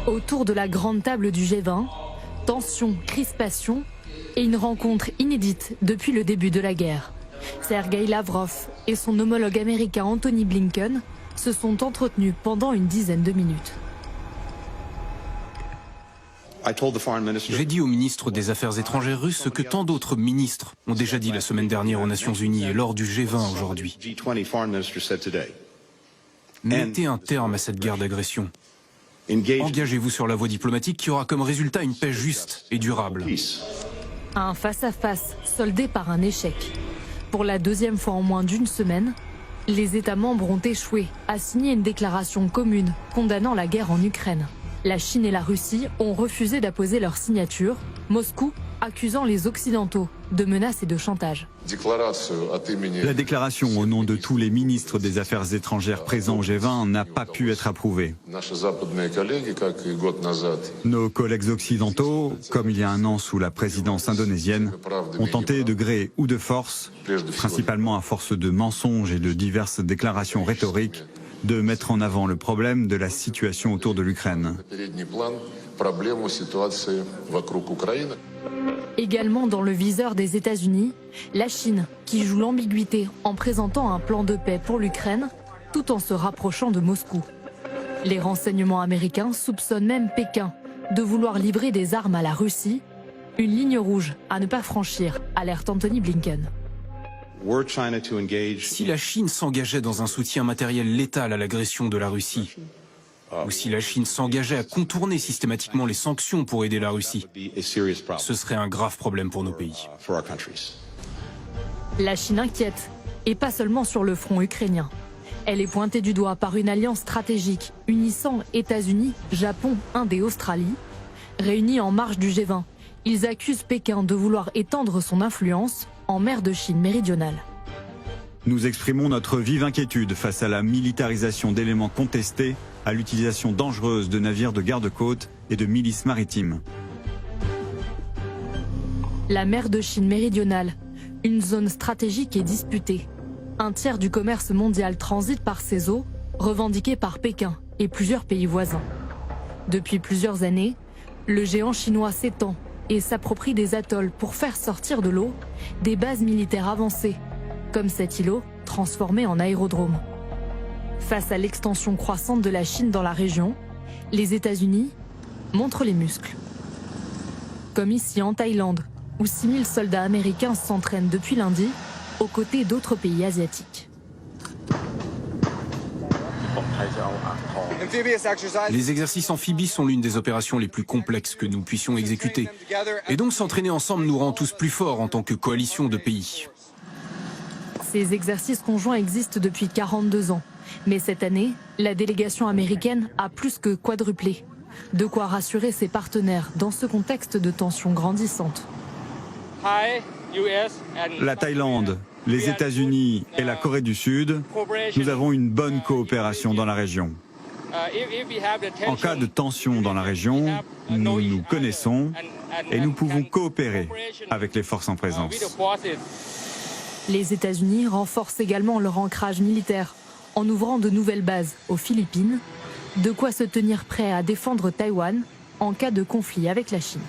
Autour de la grande table du G20, tension, crispation et une rencontre inédite depuis le début de la guerre. Sergueï Lavrov et son homologue américain Antony Blinken se sont entretenus pendant une dizaine de minutes. J'ai dit au ministre des Affaires étrangères russe ce que tant d'autres ministres ont déjà dit la semaine dernière aux Nations Unies et lors du G20 aujourd'hui. Mettez un terme à cette guerre d'agression. Engagez-vous sur la voie diplomatique qui aura comme résultat une paix juste et durable. Un face-à-face soldé par un échec. Pour la deuxième fois en moins d'une semaine, les États membres ont échoué à signer une déclaration commune condamnant la guerre en Ukraine. La Chine et la Russie ont refusé d'apposer leur signature, Moscou accusant les Occidentaux de menaces et de chantage. La déclaration au nom de tous les ministres des Affaires étrangères présents au G20 n'a pas pu être approuvée. Nos collègues occidentaux, comme il y a un an sous la présidence indonésienne, ont tenté de gré ou de force, principalement à force de mensonges et de diverses déclarations rhétoriques, de mettre en avant le problème de la situation autour de l'Ukraine. Également dans le viseur des États-Unis, la Chine, qui joue l'ambiguïté en présentant un plan de paix pour l'Ukraine, tout en se rapprochant de Moscou. Les renseignements américains soupçonnent même Pékin de vouloir livrer des armes à la Russie, une ligne rouge à ne pas franchir, alerte Antony Blinken. Si la Chine s'engageait dans un soutien matériel létal à l'agression de la Russie, ou si la Chine s'engageait à contourner systématiquement les sanctions pour aider la Russie, ce serait un grave problème pour nos pays. La Chine inquiète, et pas seulement sur le front ukrainien. Elle est pointée du doigt par une alliance stratégique unissant États-Unis, Japon, Inde et Australie. Réunis en marge du G20, ils accusent Pékin de vouloir étendre son influence en mer de Chine méridionale. Nous exprimons notre vive inquiétude face à la militarisation d'éléments contestés, à l'utilisation dangereuse de navires de garde-côte et de milices maritimes. La mer de Chine méridionale, une zone stratégique et disputée. Un tiers du commerce mondial transite par ces eaux, revendiquées par Pékin et plusieurs pays voisins. Depuis plusieurs années, le géant chinois s'étend et s'approprie des atolls pour faire sortir de l'eau des bases militaires avancées, comme cet îlot transformé en aérodrome. Face à l'extension croissante de la Chine dans la région, les États-Unis montrent les muscles. Comme ici en Thaïlande, où 6000 soldats américains s'entraînent depuis lundi, aux côtés d'autres pays asiatiques. Les exercices amphibies sont l'une des opérations les plus complexes que nous puissions exécuter. Et donc s'entraîner ensemble nous rend tous plus forts en tant que coalition de pays. Ces exercices conjoints existent depuis 42 ans. Mais cette année, la délégation américaine a plus que quadruplé. De quoi rassurer ses partenaires dans ce contexte de tensions grandissantes. La Thaïlande, les États-Unis et la Corée du Sud, nous avons une bonne coopération dans la région. En cas de tension dans la région, nous nous connaissons et nous pouvons coopérer avec les forces en présence. Les États-Unis renforcent également leur ancrage militaire en ouvrant de nouvelles bases aux Philippines, de quoi se tenir prêt à défendre Taïwan en cas de conflit avec la Chine.